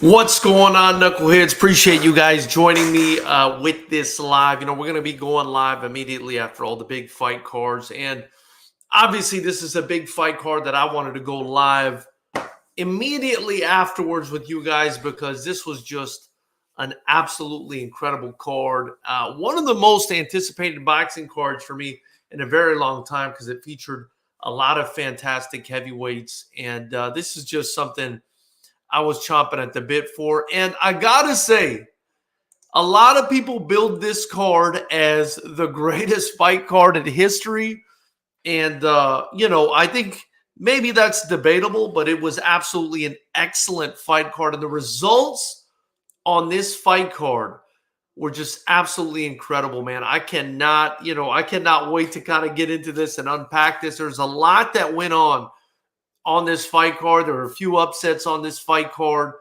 What's going on, knuckleheads? Appreciate you guys joining me with this live. We're going to be going live immediately after all the big fight cards. And obviously, this is a big fight card that I wanted to go live immediately afterwards with you guys because this was just an absolutely incredible card. One of the most anticipated boxing cards for me in a very long time because it featured a lot of fantastic heavyweights. And this is just something I was chomping at the bit for. And I gotta say, a lot of people build this card as the greatest fight card in history. And, I think maybe that's debatable, but it was absolutely an excellent fight card. And the results on this fight card were just absolutely incredible, man. I cannot wait to kind of get into this and unpack this. There's a lot that went on this fight card. There were a few upsets on this fight card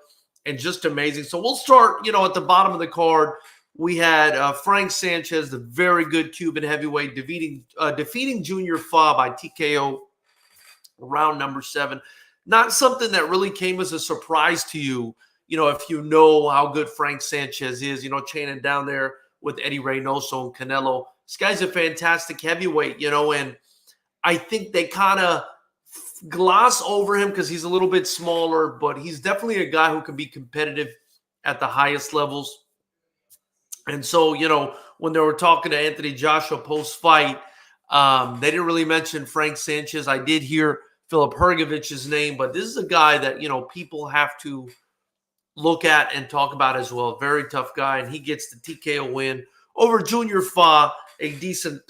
and just amazing. So we'll start, at the bottom of the card. We had Frank Sanchez, the very good Cuban heavyweight, defeating Junior Fa by TKO round number 7. Not something that really came as a surprise to you, if you know how good Frank Sanchez is, chaining down there with Eddie Reynoso and Canelo. This guy's a fantastic heavyweight, and I think they kind of gloss over him because he's a little bit smaller, but he's definitely a guy who can be competitive at the highest levels. And so, when they were talking to Anthony Joshua post-fight, they didn't really mention Frank Sanchez. I did hear Philip Hrgovic's name, but this is a guy that, people have to look at and talk about as well. Very tough guy, and he gets the TKO win over Junior Fa, a decent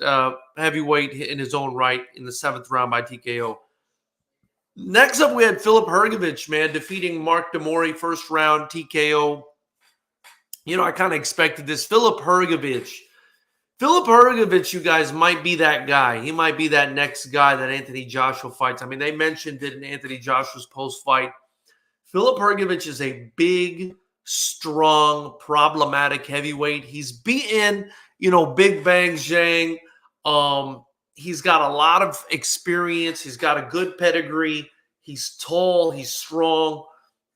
heavyweight in his own right, in the 7th round by TKO. Next up, we had Philip Hrgovic, man, defeating Mark Demori, first round TKO. I kind of expected this. Philip Hrgovic, you guys, might be that guy. He might be that next guy that Anthony Joshua fights. I mean, they mentioned it in Anthony Joshua's post-fight. Philip Hrgovic is a big, strong, problematic heavyweight. He's beaten, Big Bang Zhang. He's got a lot of experience. He's got a good pedigree. He's tall. He's strong.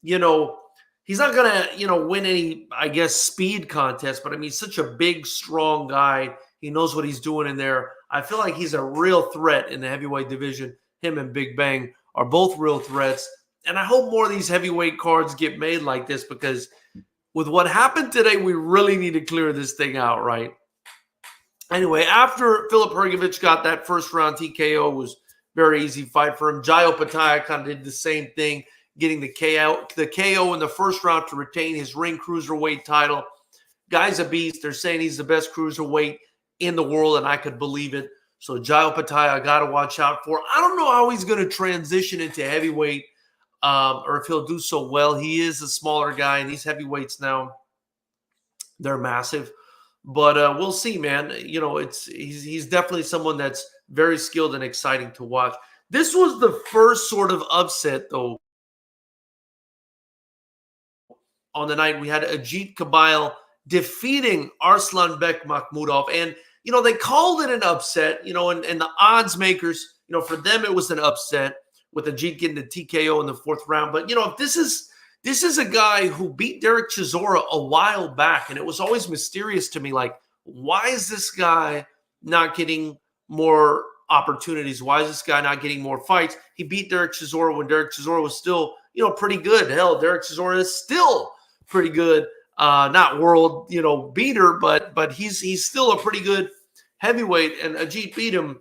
He's not going to, win any, I guess, speed contest. But, I mean, he's such a big, strong guy. He knows what he's doing in there. I feel like he's a real threat in the heavyweight division. Him and Big Bang are both real threats. And I hope more of these heavyweight cards get made like this because with what happened today, we really need to clear this thing out, right? Anyway, after Philip Hrgovic got that first round TKO, it was very easy fight for him. Jai Opetaia kind of did the same thing, getting the KO in the first round to retain his ring cruiserweight title. Guy's a beast. They're saying he's the best cruiserweight in the world, and I could believe it. So Jai Opetaia, I got to watch out for. I don't know how he's going to transition into heavyweight or if he'll do so well. He is a smaller guy, and these heavyweights now, they're massive. But we'll see, man. He's definitely someone that's very skilled and exciting to watch. This was the first sort of upset, though. On the night, we had Ajit Kabayel defeating Arslanbek Makhmudov. And, they called it an upset, and the odds makers, for them it was an upset with Ajit getting the TKO in the 4th round. But, if this is a guy who beat Derek Chisora a while back, and it was always mysterious to me, like, why is this guy not getting more opportunities? Why is this guy not getting more fights? He beat Derek Chisora when Derek Chisora was still, pretty good. Hell, Derek Chisora is still pretty good. Not world, beater, but he's still a pretty good heavyweight, and Ajit beat him,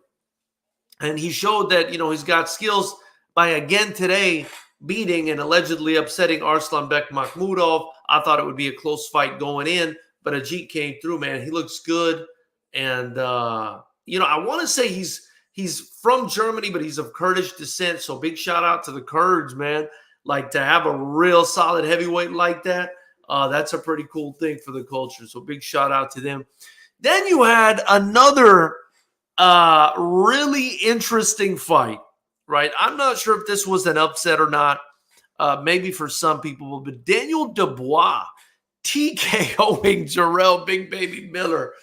and he showed that, he's got skills by, again, today, beating and allegedly upsetting Arslanbek Makhmudov. I thought it would be a close fight going in, but Ajit came through, man. He looks good. And, I want to say he's from Germany, but he's of Kurdish descent. So big shout out to the Kurds, man. Like, to have a real solid heavyweight like that, that's a pretty cool thing for the culture. So big shout out to them. Then you had another really interesting fight. Right, I'm not sure if this was an upset or not. Maybe for some people, but Daniel Dubois TKOing Jarrell Big Baby Miller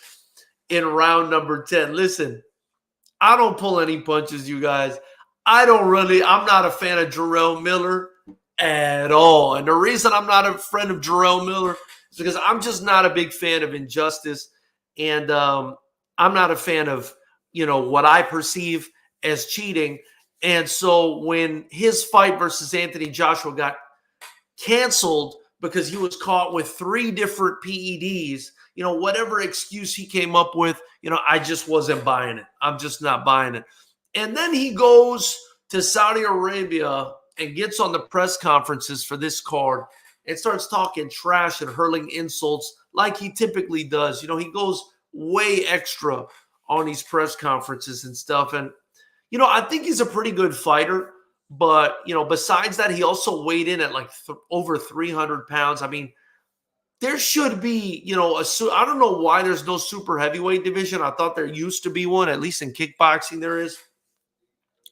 in round number 10. Listen, I don't pull any punches, you guys. I'm not a fan of Jarrell Miller. at all. And the reason I'm not a friend of Jarrell Miller is because I'm just not a big fan of injustice. And I'm not a fan of, what I perceive as cheating. And so when his fight versus Anthony Joshua got canceled because he was caught with 3 different PEDs, whatever excuse he came up with, I just wasn't buying it. I'm just not buying it. And then he goes to Saudi Arabia and gets on the press conferences for this card and starts talking trash and hurling insults like he typically does. He goes way extra on these press conferences and stuff. And, I think he's a pretty good fighter. But, besides that, he also weighed in at like over 300 pounds. I mean, there should be, I don't know why there's no super heavyweight division. I thought there used to be one, at least in kickboxing there is.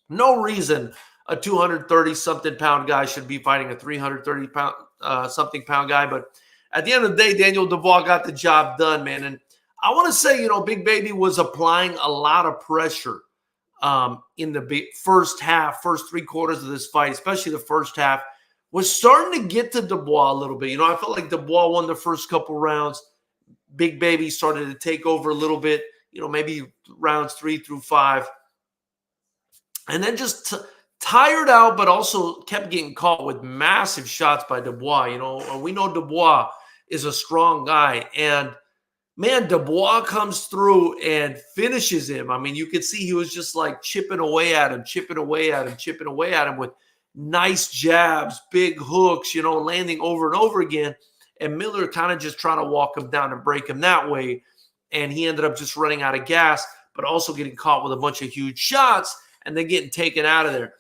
No reason a 230-something pound guy should be fighting a 330-something pound guy. But at the end of the day, Daniel Dubois got the job done, man. And I want to say, Big Baby was applying a lot of pressure in the first 3 quarters of this fight, especially the first half, was starting to get to Dubois a little bit. I felt like Dubois won the first couple rounds. Big Baby started to take over a little bit, maybe rounds 3 through 5. And then just tired out, but also kept getting caught with massive shots by Dubois. We know Dubois is a strong guy. And man, Dubois comes through and finishes him. I mean, you could see he was just like chipping away at him with nice jabs, big hooks, landing over and over again. And Miller kind of just trying to walk him down and break him that way. And he ended up just running out of gas, but also getting caught with a bunch of huge shots and then getting taken out of there.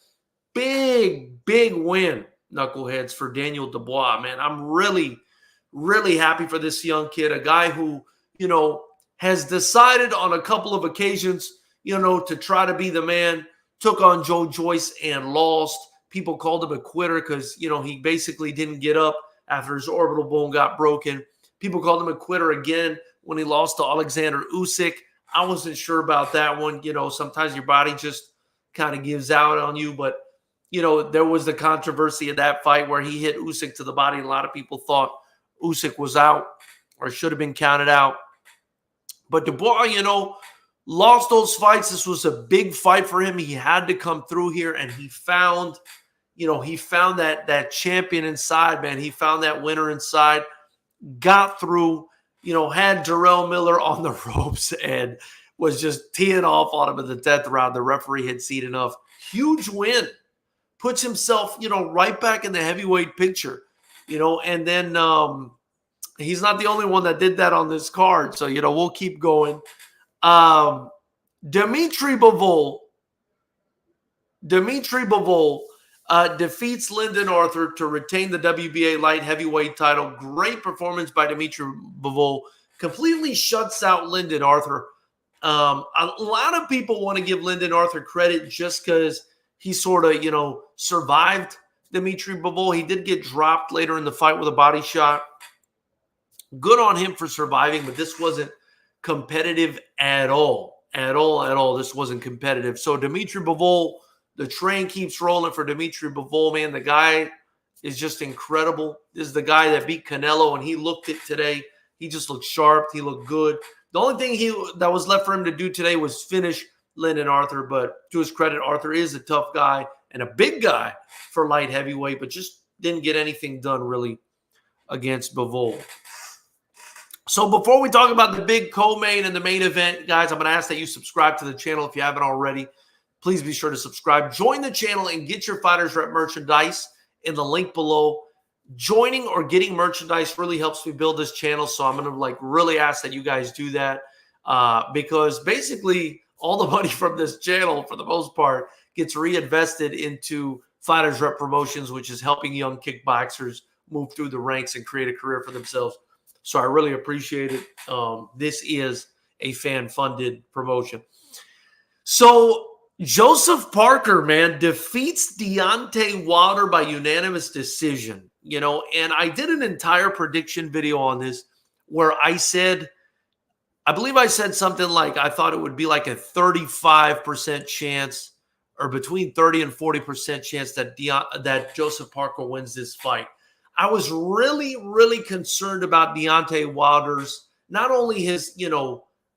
Big win, knuckleheads, for Daniel Dubois, man. I'm really, really happy for this young kid, a guy who, has decided on a couple of occasions, to try to be the man, took on Joe Joyce and lost. People called him a quitter because, he basically didn't get up after his orbital bone got broken. People called him a quitter again when he lost to Alexander Usyk. I wasn't sure about that one. Sometimes your body just kind of gives out on you. But, there was the controversy in that fight where he hit Usyk to the body. A lot of people thought Usyk was out or should have been counted out. But Dubois, lost those fights. This was a big fight for him. He had to come through here, and he found that champion inside, man. He found that winner inside, got through, had Jarrell Miller on the ropes and was just teeing off on him in the 10th round. The referee had seen enough. Huge win. Puts himself, right back in the heavyweight picture, and then he's not the only one that did that on this card. So, we'll keep going. Dimitri Bivol defeats Lyndon Arthur to retain the WBA light heavyweight title. Great performance by Dimitri Bivol. Completely shuts out Lyndon Arthur. A lot of people want to give Lyndon Arthur credit just because he sort of, survived Dimitri Bivol. He did get dropped later in the fight with a body shot. Good on him for surviving, but this wasn't competitive at all. This wasn't competitive. So Dimitri Bivol, the train keeps rolling for Dimitri Bivol, man. The guy is just incredible. This is the guy that beat Canelo, and he looked it today. He just looked sharp. He looked good. The only thing that was left for him to do today was finish Lyndon Arthur, but to his credit, Arthur is a tough guy and a big guy for light heavyweight, but just didn't get anything done really against Bivol. So before we talk about the big co-main and the main event, guys, I'm going to ask that you subscribe to the channel if you haven't already. Please be sure to subscribe. Join the channel and get your Fighters Rep merchandise in the link below. Joining or getting merchandise really helps me build this channel, so I'm going to really ask that you guys do that because basically all the money from this channel, for the most part, gets reinvested into Fighters Rep Promotions, which is helping young kickboxers move through the ranks and create a career for themselves. So I really appreciate it. This is a fan-funded promotion. So Joseph Parker, man, defeats Deontay Wilder by unanimous decision. And I did an entire prediction video on this where I believe I said something like I thought it would be like a 35% chance or between 30 and 40% chance that that Joseph Parker wins this fight. I was really, really concerned about Deontay Wilder's, not only his,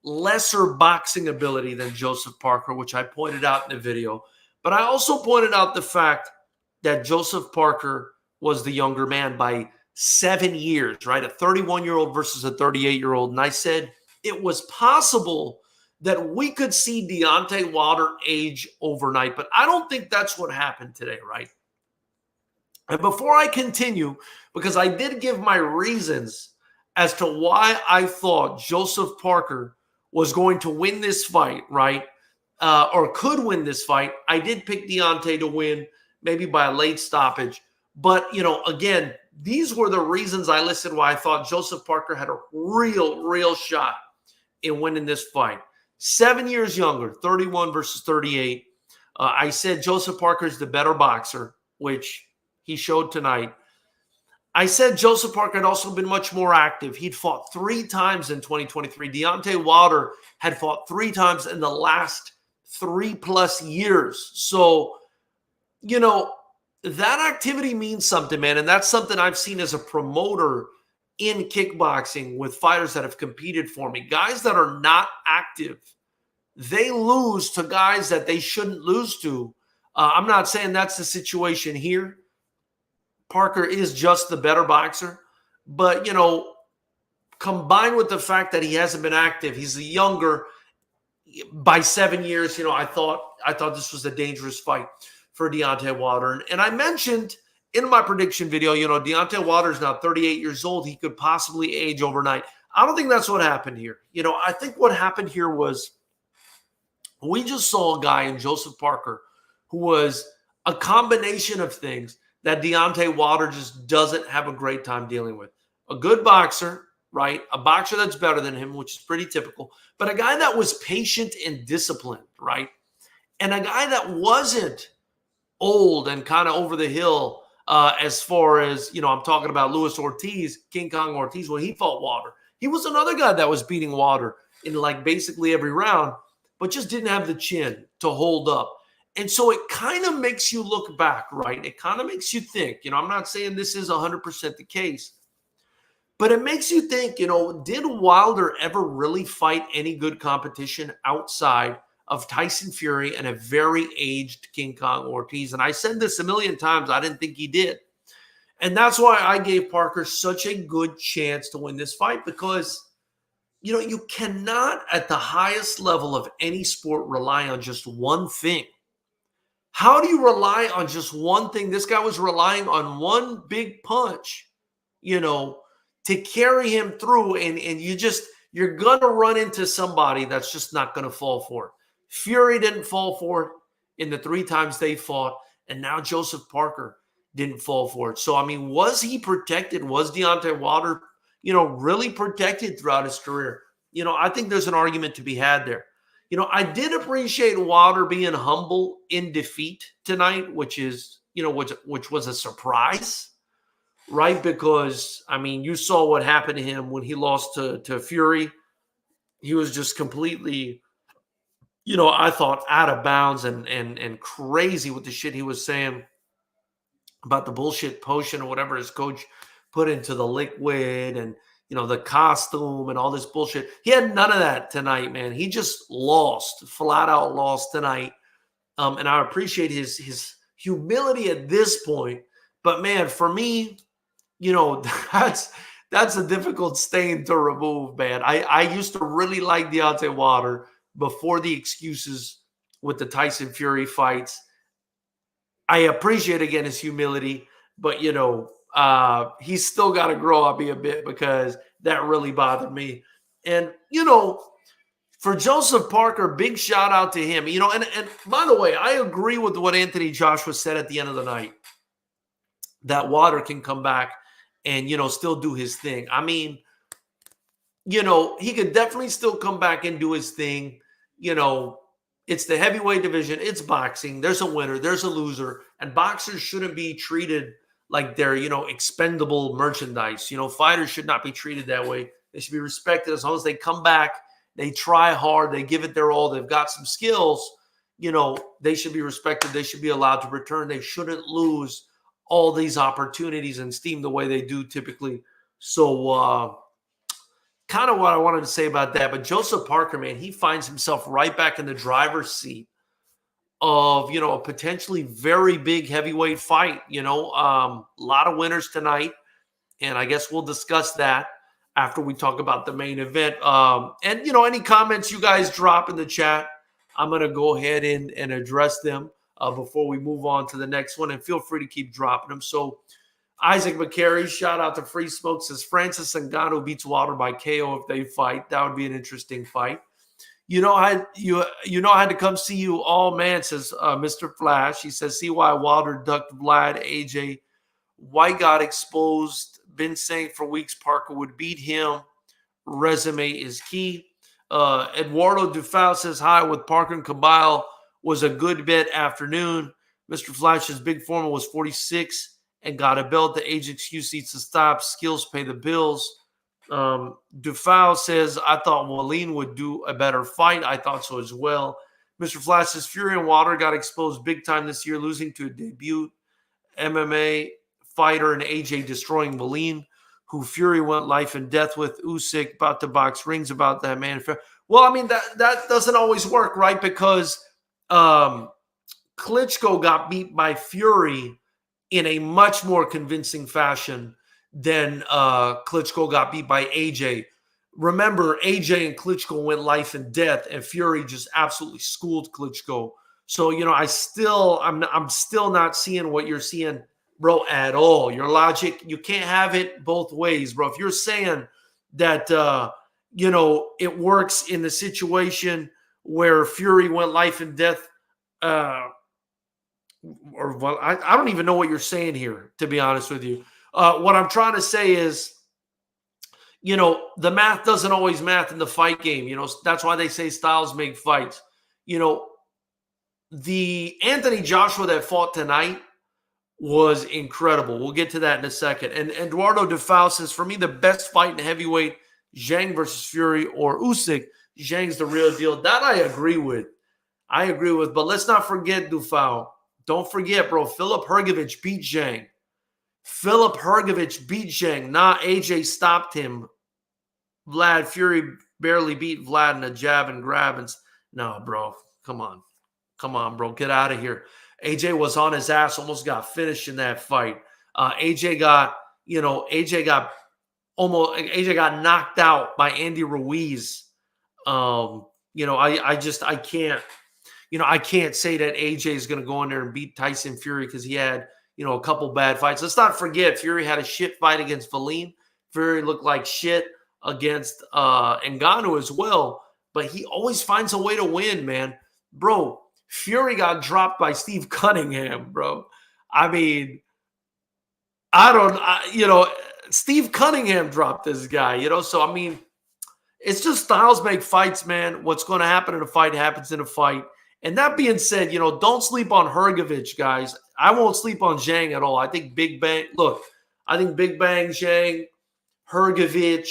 lesser boxing ability than Joseph Parker, which I pointed out in the video, but I also pointed out the fact that Joseph Parker was the younger man by 7 years, right? A 31-year-old versus a 38-year-old. And I said it was possible that we could see Deontay Wilder age overnight, but I don't think that's what happened today, right? And before I continue, because I did give my reasons as to why I thought Joseph Parker was going to win this fight, right? Or could win this fight. I did pick Deontay to win, maybe by a late stoppage. But, again, these were the reasons I listed why I thought Joseph Parker had a real shot in winning this fight. 7 years younger, 31 versus 38. I said Joseph Parker is the better boxer, which he showed tonight. I said Joseph Parker had also been much more active. He'd fought 3 times in 2023. Deontay Wilder had fought 3 times in the last 3+ years. So, that activity means something, man. And that's something I've seen as a promoter in kickboxing with fighters that have competed for me. Guys that are not active, they lose to guys that they shouldn't lose to. I'm not saying that's the situation here. Parker is just the better boxer. But, combined with the fact that he hasn't been active, he's the younger by 7 years. I thought this was a dangerous fight for Deontay Wilder. And I mentioned in my prediction video, Deontay Wilder is now 38 years old. He could possibly age overnight. I don't think that's what happened here. I think what happened here was we just saw a guy in Joseph Parker who was a combination of things that Deontay Wilder just doesn't have a great time dealing with. A good boxer, right? A boxer that's better than him, which is pretty typical, but a guy that was patient and disciplined, right? And a guy that wasn't old and kind of over the hill as far as, I'm talking about Luis Ortiz, King Kong Ortiz, when he fought Wilder. He was another guy that was beating Wilder in basically every round, but just didn't have the chin to hold up. And so it kind of makes you look back, right? It kind of makes you think, I'm not saying this is 100% the case, but it makes you think, did Wilder ever really fight any good competition outside of Tyson Fury and a very aged King Kong Ortiz? And I said this a million times, I didn't think he did. And that's why I gave Parker such a good chance to win this fight, because, you cannot at the highest level of any sport rely on just one thing. How do you rely on just one thing? This guy was relying on one big punch, to carry him through. And you're going to run into somebody that's just not going to fall for it. Fury didn't fall for it in the 3 times they fought. And now Joseph Parker didn't fall for it. So, was he protected? Was Deontay Wilder, really protected throughout his career? I think there's an argument to be had there. I did appreciate Wilder being humble in defeat tonight, which is, which was a surprise, right? Because, you saw what happened to him when he lost to Fury. He was just completely, I thought out of bounds and crazy with the shit he was saying about the bullshit potion or whatever his coach put into the liquid and, the costume and all this bullshit. He had none of that tonight, man. He just lost, flat out lost tonight. And I appreciate his humility at this point. But, man, for me, that's a difficult stain to remove, man. I used to really like Deontay Wilder before the excuses with the Tyson Fury fights. I appreciate, again, his humility. But, he's still got to grow up a bit, because that really bothered me. And, for Joseph Parker, big shout out to him. And by the way, I agree with what Anthony Joshua said at the end of the night, that Wilder can come back and, still do his thing. He could definitely still come back and do his thing. It's the heavyweight division. It's boxing. There's a winner. There's a loser. And boxers shouldn't be treated like they're, expendable merchandise. Fighters should not be treated that way. They should be respected as long as they come back, they try hard, they give it their all, they've got some skills. they should be respected. They should be allowed to return. They shouldn't lose all these opportunities and steam the way they do typically. So kind of what I wanted to say about that. But Joseph Parker, man, he finds himself right back in the driver's seat of, a potentially very big heavyweight fight. A lot of winners tonight. And I guess we'll discuss that after we talk about the main event. And any comments you guys drop in the chat, I'm going to go ahead and address them before we move on to the next one. And feel free to keep dropping them. So Isaac McCary, shout out to Free Smoke, says Francis Ngannou beats Wilder by KO if they fight. That would be an interesting fight. I had to come see you all, man, says Mr. Flash. He says, see why Wilder ducked Vlad, AJ. White got exposed. Been saying for weeks Parker would beat him. Resume is key. Eduardo Dufal says, hi, with Parker and Cabile was a good bet afternoon. Mr. Flash's big former was 46 and got a belt. The age excuse needs to stop. Skills pay the bills. Dufal says, I thought Wallin would do a better fight. I thought so as well. Mr. Flash says, Fury and Wilder got exposed big time this year, losing to a debut MMA fighter and AJ destroying Wallin, who Fury went life and death with. Usyk about to box rings about that, man. Well, I mean, that doesn't always work, right? Because Klitschko got beat by Fury in a much more convincing fashion than Klitschko got beat by AJ. Remember, AJ and Klitschko went life and death, and Fury just absolutely schooled Klitschko. So, I'm still not seeing what you're seeing, bro, at all. Your logic, you can't have it both ways, bro. If you're saying that, it works in the situation where Fury went life and death, I don't even know what you're saying here, to be honest with you. What I'm trying to say is, the math doesn't always math in the fight game. That's why they say styles make fights. The Anthony Joshua that fought tonight was incredible. We'll get to that in a second. And Eduardo Dufal says, for me, the best fight in heavyweight, Zhang versus Fury or Usyk. Zhang's the real deal. That I agree with. But let's not forget, Dufal. Don't forget, bro, Filip Hrgović beat Zhang. Not AJ stopped him. Fury barely beat Vlad in a jab and grab. No, bro. Come on, bro. Get out of here. AJ was on his ass, almost got finished in that fight. AJ got knocked out by Andy Ruiz. I can't say that AJ is going to go in there and beat Tyson Fury because he had, a couple bad fights. Let's not forget, Fury had a shit fight against Wallin. Fury looked like shit against Ngannou as well. But he always finds a way to win, man. Bro, Fury got dropped by Steve Cunningham, bro. I mean, Steve Cunningham dropped this guy, So, I mean, it's just styles make fights, man. What's going to happen in a fight happens in a fight. And that being said, don't sleep on Hrgović, guys. I won't sleep on Zhang at all. I think Big Bang, Zhang, Hrgović,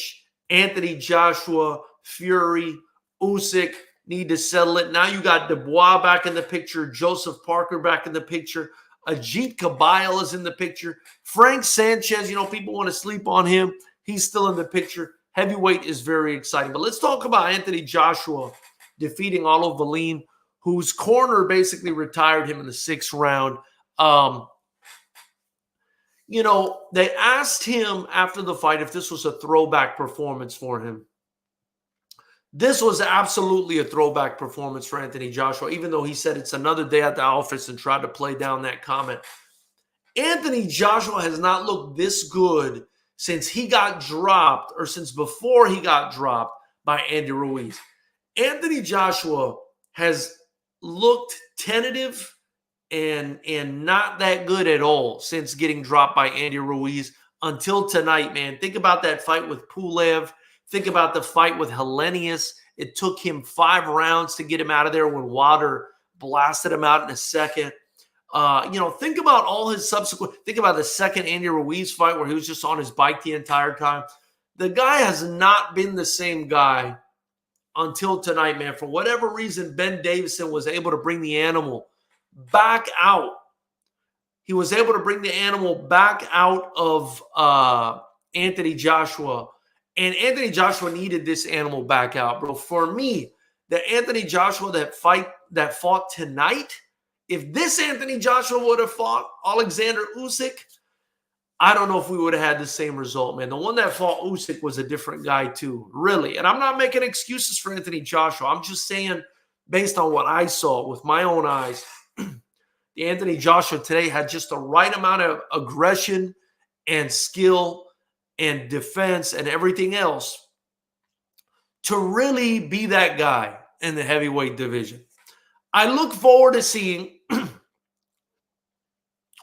Anthony Joshua, Fury, Usyk need to settle it. Now you got Dubois back in the picture, Joseph Parker back in the picture, Ajit Cabile is in the picture, Frank Sanchez, people want to sleep on him. He's still in the picture. Heavyweight is very exciting. But let's talk about Anthony Joshua defeating Olo Wallin, whose corner basically retired him in the 6th round. They asked him after the fight if this was a throwback performance for him. This was absolutely a throwback performance for Anthony Joshua, even though he said it's another day at the office and tried to play down that comment. Anthony Joshua has not looked this good since he got dropped, or since before he got dropped by Andy Ruiz. Anthony Joshua has looked tentative and not that good at all since getting dropped by Andy Ruiz until tonight, man. Think about that fight with Pulev. Think about the fight with Helenius. It took him 5 rounds to get him out of there when Wilder blasted him out in a second. Think about all his subsequent. Think about the second Andy Ruiz fight where he was just on his bike the entire time. The guy has not been the same guy until tonight, man. For whatever reason, Ben Davison was able to bring the animal back out. He was able to bring the animal back out of Anthony Joshua. And Anthony Joshua needed this animal back out, bro. For me, the Anthony Joshua that fought tonight, if this Anthony Joshua would have fought Alexander Usyk, I don't know if we would have had the same result, man. The one that fought Usyk was a different guy too, really. And I'm not making excuses for Anthony Joshua. I'm just saying, based on what I saw with my own eyes, the Anthony Joshua today had just the right amount of aggression and skill and defense and everything else to really be that guy in the heavyweight division. I look forward to seeing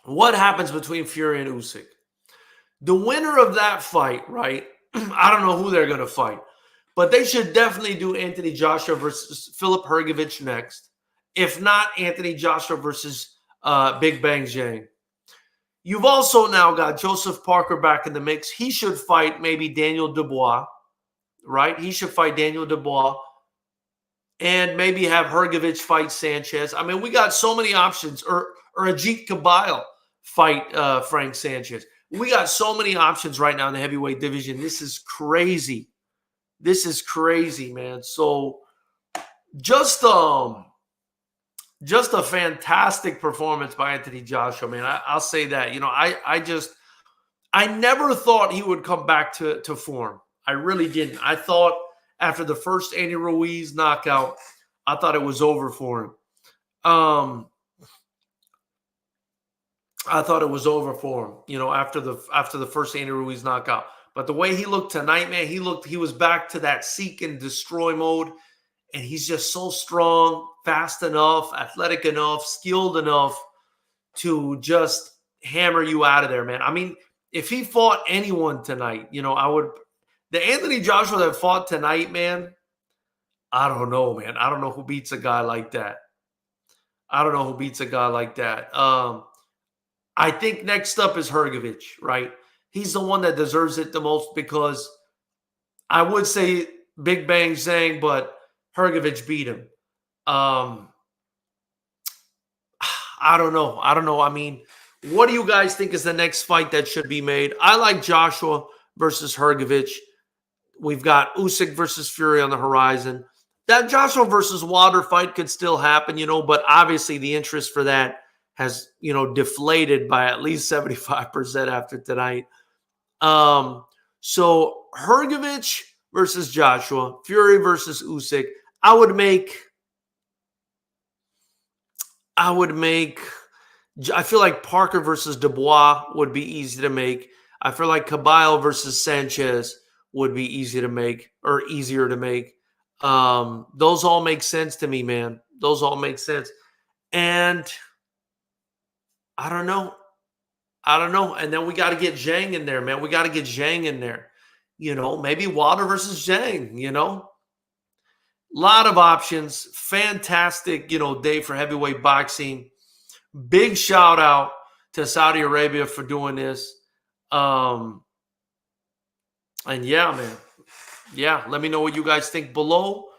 what happens between Fury and Usyk. The winner of that fight, right? I don't know who they're going to fight, but they should definitely do Anthony Joshua versus Filip Hrgović next. If not, Anthony Joshua versus Big Bang Zhang. You've also now got Joseph Parker back in the mix. He should fight maybe Daniel Dubois, right? He should fight Daniel Dubois and maybe have Hrgović fight Sanchez. I mean, we got so many options. Or Ajit Kabyle fight Frank Sanchez. We got so many options right now in the heavyweight division. This is crazy. This is crazy, man. So just a fantastic performance by Anthony Joshua, man. I'll say that. You know, I never thought he would come back to form. I really didn't. I thought after the first Andy Ruiz knockout, I thought it was over for him. I thought it was over for him, you know, after the first Andy Ruiz knockout. But the way he looked tonight, man, he was back to that seek and destroy mode. And he's just so strong, fast enough, athletic enough, skilled enough to just hammer you out of there, man. I mean, if he fought anyone tonight, you know, the Anthony Joshua that fought tonight, man, I don't know, man. I don't know who beats a guy like that. I think next up is Hrgović, right? He's the one that deserves it the most because I would say Big Bang Zhang, but Hrgović beat him. I don't know. I mean, what do you guys think is the next fight that should be made? I like Joshua versus Hrgović. We've got Usyk versus Fury on the horizon. That Joshua versus Wilder fight could still happen, you know, but obviously the interest for that has, you know, deflated by at least 75% after tonight. So Hrgović versus Joshua, Fury versus Usyk. I would make, I feel like Parker versus Dubois would be easy to make. I feel like Kabyle versus Sanchez would be easy to make or easier to make. Those all make sense to me, man. Those all make sense. And I don't know. And then we got to get Zhang in there, man. We got to get Zhang in there. You know, maybe Wilder versus Zhang, you know. A lot of options. Fantastic, you know, day for heavyweight boxing. Big shout out to Saudi Arabia for doing this. And yeah, man. Yeah, let me know what you guys think below.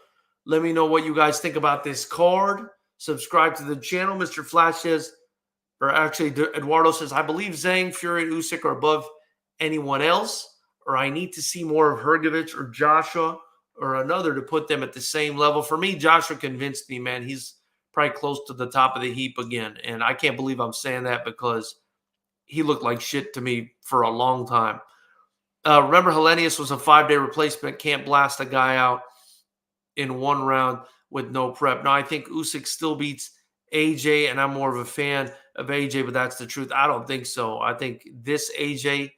Let me know what you guys think about this card. Subscribe to the channel. Mr. Flash says, or actually Eduardo says, I believe Zhang, Fury, and Usyk are above anyone else, or I need to see more of Hrgović or Joshua or another to put them at the same level. For me, Joshua convinced me, man. He's probably close to the top of the heap again. And I can't believe I'm saying that because he looked like shit to me for a long time. Remember, Hellenius was a 5-day replacement. Can't blast a guy out in one round with no prep. Now, I think Usyk still beats AJ, and I'm more of a fan of AJ, but that's the truth. I don't think so. I think this AJ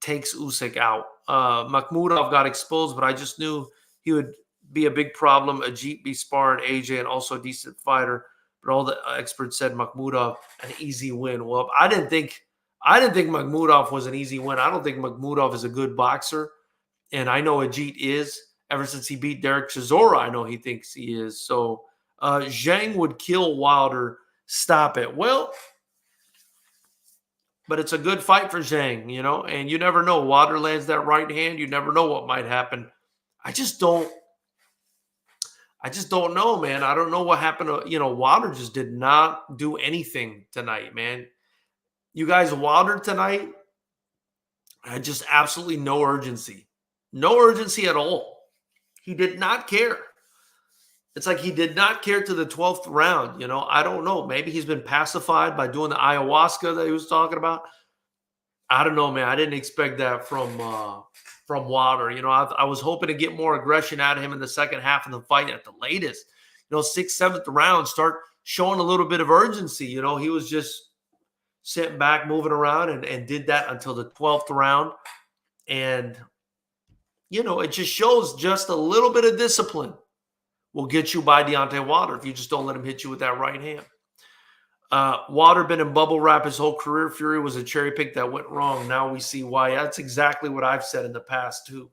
takes Usyk out. Makhmudov got exposed, but I just knew he would be a big problem. Ajit be sparring AJ and also a decent fighter, but all the experts said Makhmudov an easy win. Well, I didn't think Makhmudov was an easy win. I don't think Makhmudov is a good boxer, and I know Ajit is. Ever since he beat Derek Chisora, I know he thinks he is. So Zhang would kill Wilder. Stop it. Well, but it's a good fight for Zhang, you know, and you never know. Wilder lands that right hand. You never know what might happen. I just don't I just don't know, man. I don't know what happened to, Wilder just did not do anything tonight, man. You guys, Wilder tonight had just absolutely no urgency. No urgency at all. He did not care. It's like he did not care to the 12th round. I don't know. Maybe he's been pacified by doing the ayahuasca that he was talking about. I don't know, man. I didn't expect that from Wilder. I was hoping to get more aggression out of him in the second half of the fight at the latest. 6th, 7th round, start showing a little bit of urgency. He was just sitting back, moving around, and did that until the 12th round. And, it just shows just a little bit of discipline will get you by Deontay Wilder if you just don't let him hit you with that right hand. Wilder been in bubble wrap his whole career. Fury was a cherry pick that went wrong. Now we see why. That's exactly what I've said in the past too.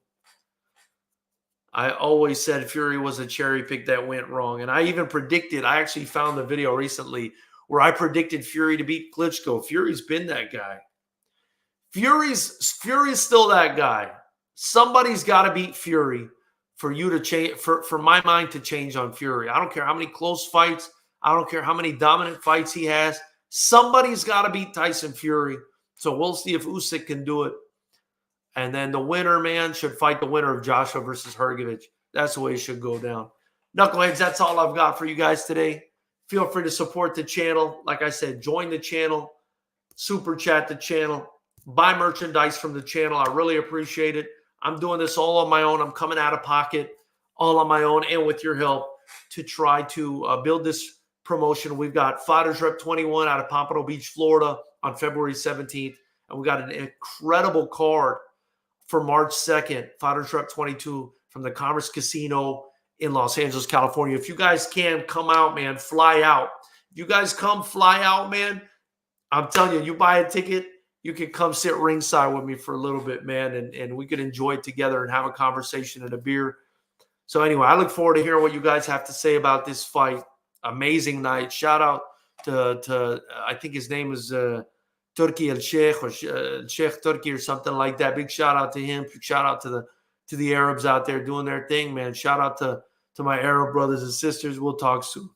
I always said Fury was a cherry pick that went wrong. And I even predicted, I actually found the video recently where I predicted Fury to beat Klitschko. Fury's been that guy. Fury's still that guy. Somebody's got to beat Fury for you to change, for my mind to change on Fury. I don't care how many close fights. I don't care how many dominant fights he has. Somebody's got to beat Tyson Fury. So we'll see if Usyk can do it. And then the winner, man, should fight the winner of Joshua versus Hrgovic. That's the way it should go down. Knuckleheads, that's all I've got for you guys today. Feel free to support the channel. Like I said, join the channel, super chat the channel, buy merchandise from the channel. I really appreciate it. I'm doing this all on my own. I'm coming out of pocket all on my own and with your help to try to build this promotion. We've got FightersRep 21 out of Pompano Beach, Florida on February 17th. And we got an incredible card for March 2nd, FightersRep 22 from the Commerce Casino in Los Angeles, California. If you guys can come out, man, fly out. If you guys come fly out, man, I'm telling you, you buy a ticket, you can come sit ringside with me for a little bit, man, and we could enjoy it together and have a conversation and a beer. So anyway, I look forward to hearing what you guys have to say about this fight. Amazing night. Shout out to I think his name is Turki El Sheikh or Sheikh Turki or something like that. Big shout out to him. Shout out to the Arabs out there doing their thing, man. Shout out to my Arab brothers and sisters. We'll talk soon.